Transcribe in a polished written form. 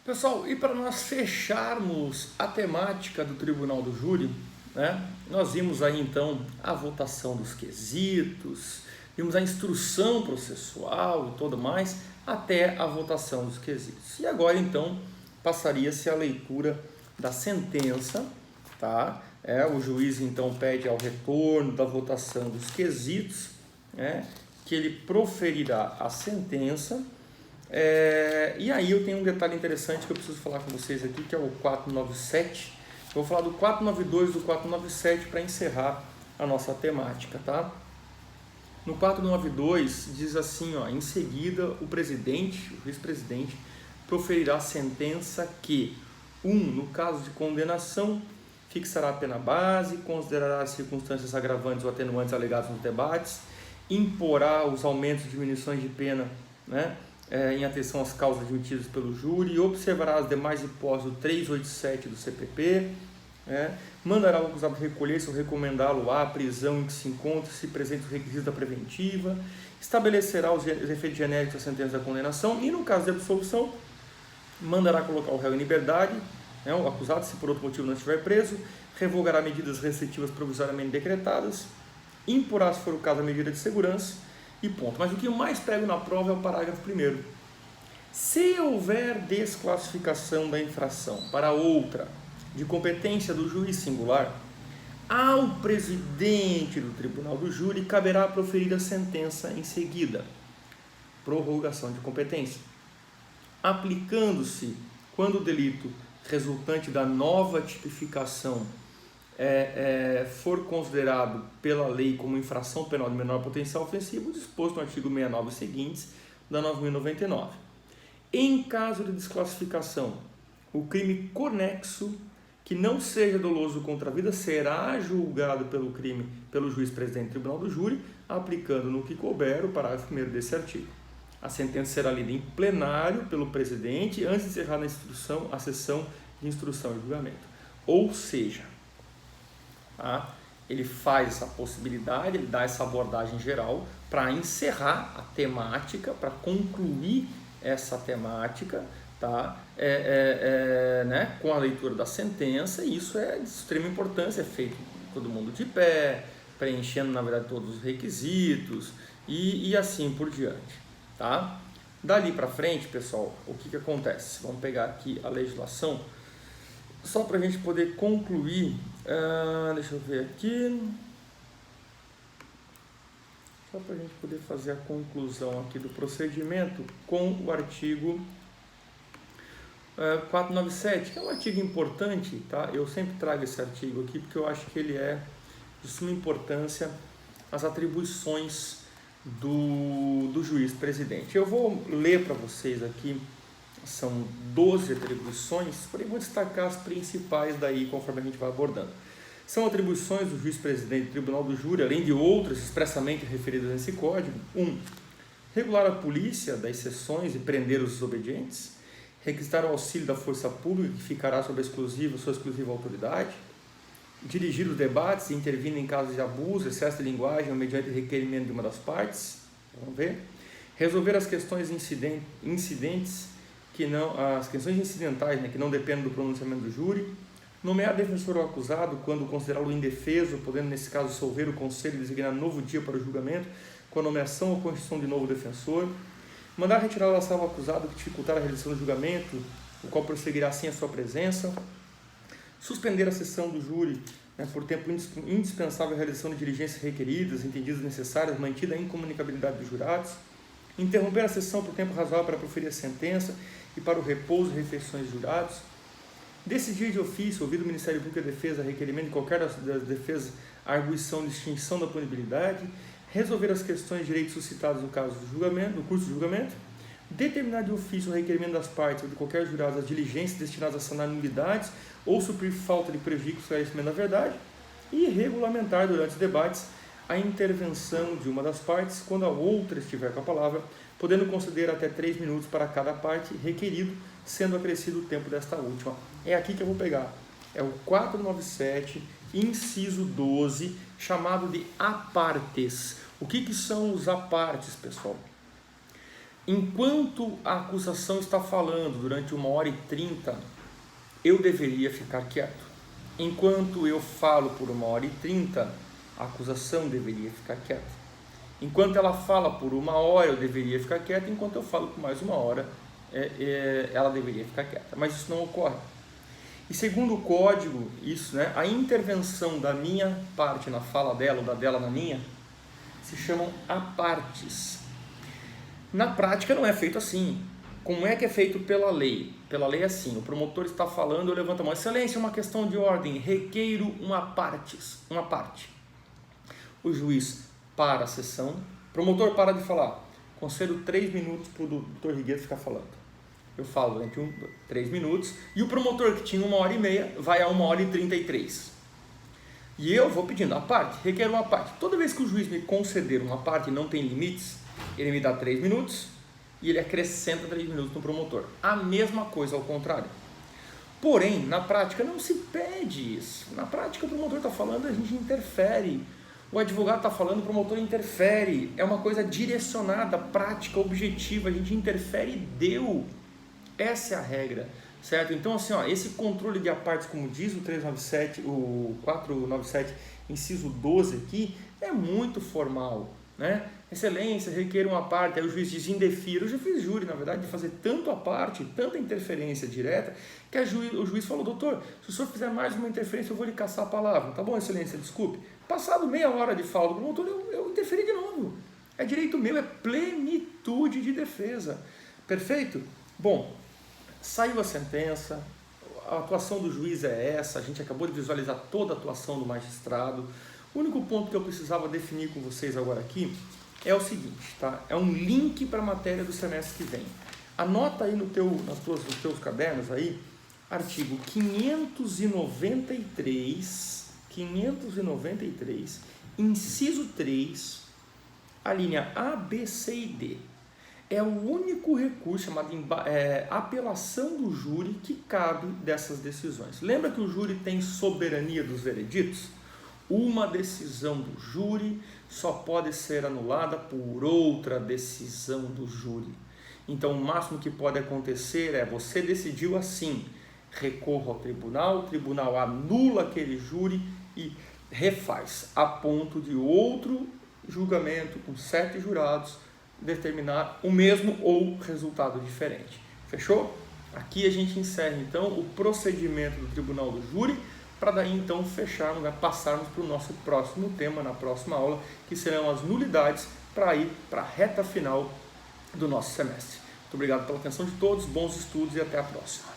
Pessoal, e para nós fecharmos a temática do Tribunal do Júri, né, nós vimos aí então a votação dos quesitos, vimos a instrução processual e tudo mais, até a votação dos quesitos. E agora então passaria-se a leitura da sentença, tá? O juiz então pede ao retorno da votação dos quesitos, né, que ele proferirá a sentença. E aí eu tenho um detalhe interessante que eu preciso falar com vocês aqui, que é o 497. Eu vou falar do 492 e do 497 para encerrar a nossa temática, tá? No 492 diz assim, ó, em seguida o vice-presidente, proferirá sentença que, no caso de condenação, fixará a pena base, considerará as circunstâncias agravantes ou atenuantes alegadas nos debates, imporá os aumentos e diminuições de pena, né, em atenção às causas admitidas pelo júri, observará as demais hipóteses do 387 do CPP, mandará o acusado recolher-se ou recomendá-lo à prisão em que se encontra, se presente os requisitos da preventiva, estabelecerá os efeitos genéricos da sentença da condenação e, no caso de absolução, mandará colocar o réu em liberdade, o acusado, se por outro motivo não estiver preso, revogará medidas restritivas provisoriamente decretadas, imporá, se for o caso, a medida de segurança e ponto. Mas o que eu mais pego na prova é o parágrafo 1º. Se houver desclassificação da infração para outra de competência do juiz singular, ao presidente do Tribunal do Júri caberá proferir a sentença em seguida. Prorrogação de competência. Aplicando-se, quando o delito resultante da nova tipificação for considerado pela lei como infração penal de menor potencial ofensivo, disposto no artigo 69 e seguintes da 9.099. Em caso de desclassificação, o crime conexo que não seja doloso contra a vida será julgado pelo juiz presidente do Tribunal do Júri, aplicando no que couber o parágrafo 1º desse artigo. A sentença será lida em plenário pelo presidente antes de encerrar a sessão de instrução e julgamento. Ou seja, ele faz essa possibilidade, ele dá essa abordagem geral para encerrar a temática, para concluir essa temática, tá? Com a leitura da sentença, e isso é de extrema importância, é feito todo mundo de pé, preenchendo, na verdade, todos os requisitos e assim por diante, tá? Dali para frente, pessoal, o que acontece? Vamos pegar aqui a legislação, só para a gente poder concluir, deixa eu ver aqui, só para a gente poder fazer a conclusão aqui do procedimento com o artigo 497, que é um artigo importante, tá? Eu sempre trago esse artigo aqui porque eu acho que ele é de suma importância as atribuições do juiz presidente. Eu vou ler para vocês aqui, são 12 atribuições, porém vou destacar as principais daí conforme a gente vai abordando. São atribuições do juiz presidente do Tribunal do Júri, além de outras expressamente referidas nesse código. regular a polícia das sessões e prender os desobedientes, requisitar o auxílio da força pública, que ficará sob sua exclusiva autoridade, dirigir os debates e intervir em casos de abuso, excesso de linguagem ou mediante requerimento de uma das partes, resolver as questões incidentes as questões incidentais, que não dependem do pronunciamento do júri, nomear defensor ou acusado quando considerá-lo indefeso, podendo nesse caso dissolver o conselho e designar novo dia para o julgamento, com a nomeação ou constituição de novo defensor, mandar retirar da sala o acusado que dificultar a realização do julgamento, o qual prosseguirá sem a sua presença, suspender a sessão do júri por tempo indispensável à realização de diligências requeridas, entendidas necessárias, mantida a incomunicabilidade dos jurados, interromper a sessão por tempo razoável para proferir a sentença e para o repouso e refeições dos jurados, decidir de ofício, ouvido o Ministério Público da Defesa, requerimento de qualquer das defesas, a arguição de extinção da punibilidade, resolver as questões de direitos suscitados no caso do julgamento, no curso do julgamento, determinar de ofício o requerimento das partes ou de qualquer jurado as diligências destinadas a sanar nulidades ou suprir falta de prejuízo ao esclarecimento da verdade e regulamentar durante os debates a intervenção de uma das partes quando a outra estiver com a palavra, podendo conceder até 3 minutos para cada parte requerido, sendo acrescido o tempo desta última. É aqui que eu vou pegar. É o 497, inciso 12, chamado de apartes. O que são os apartes, pessoal? enquanto a acusação está falando durante 1h30, eu deveria ficar quieto. Enquanto eu falo por 1h30, a acusação deveria ficar quieta. Enquanto ela fala por 1 hora, eu deveria ficar quieto. Enquanto eu falo por mais 1 hora, ela deveria ficar quieta. Mas isso não ocorre. E segundo o código, isso, né, a intervenção da minha parte na fala dela ou da dela na minha, se chamam apartes. Na prática não é feito assim. Como é que é feito pela lei? Pela lei é assim, o promotor está falando, eu levanto a mão. Excelência, uma questão de ordem, requeiro uma parte. O juiz para a sessão, promotor para de falar, concedo 3 minutos para o doutor Rigueiro ficar falando. Eu falo durante 3 minutos, e o promotor que tinha 1h30 vai a 1h33. E eu vou pedindo a parte, requero uma parte. Toda vez que o juiz me conceder uma parte e não tem limites, ele me dá 3 minutos e ele acrescenta 3 minutos no promotor. A mesma coisa ao contrário. Porém, na prática não se pede isso. Na prática o promotor está falando, a gente interfere. O advogado está falando, o promotor interfere. É uma coisa direcionada, prática, objetiva. A gente interfere e deu. Essa é a regra, certo? Então, assim, ó, esse controle de apartes, como diz o 397, o 497, inciso 12 aqui, é muito formal, né? Excelência, requer uma parte, aí o juiz diz indefiro. Eu já fiz júri, na verdade, de fazer tanto a parte, tanta interferência direta, que o juiz falou, doutor, se o senhor fizer mais uma interferência, eu vou lhe caçar a palavra. Tá bom, excelência, desculpe. Passado meia hora de fala do promotor, eu interferi de novo. É direito meu, é plenitude de defesa. Perfeito? Bom, saiu a sentença, a atuação do juiz é essa, a gente acabou de visualizar toda a atuação do magistrado. O único ponto que eu precisava definir com vocês agora aqui é o seguinte, tá? É um link para a matéria do semestre que vem. Anota aí nos teus cadernos aí, artigo 593, inciso 3, a linha A, B, C e D. É o único recurso chamado apelação do júri que cabe dessas decisões. Lembra que o júri tem soberania dos vereditos? Uma decisão do júri só pode ser anulada por outra decisão do júri. Então, o máximo que pode acontecer é você decidiu assim, recorra ao tribunal, o tribunal anula aquele júri e refaz, a ponto de outro julgamento com 7 jurados determinar o mesmo ou resultado diferente. Fechou? Aqui a gente encerra então o procedimento do tribunal do júri, para daí então fecharmos, né, passarmos para o nosso próximo tema na próxima aula, que serão as nulidades, para ir para a reta final do nosso semestre. Muito obrigado pela atenção de todos, bons estudos e até a próxima.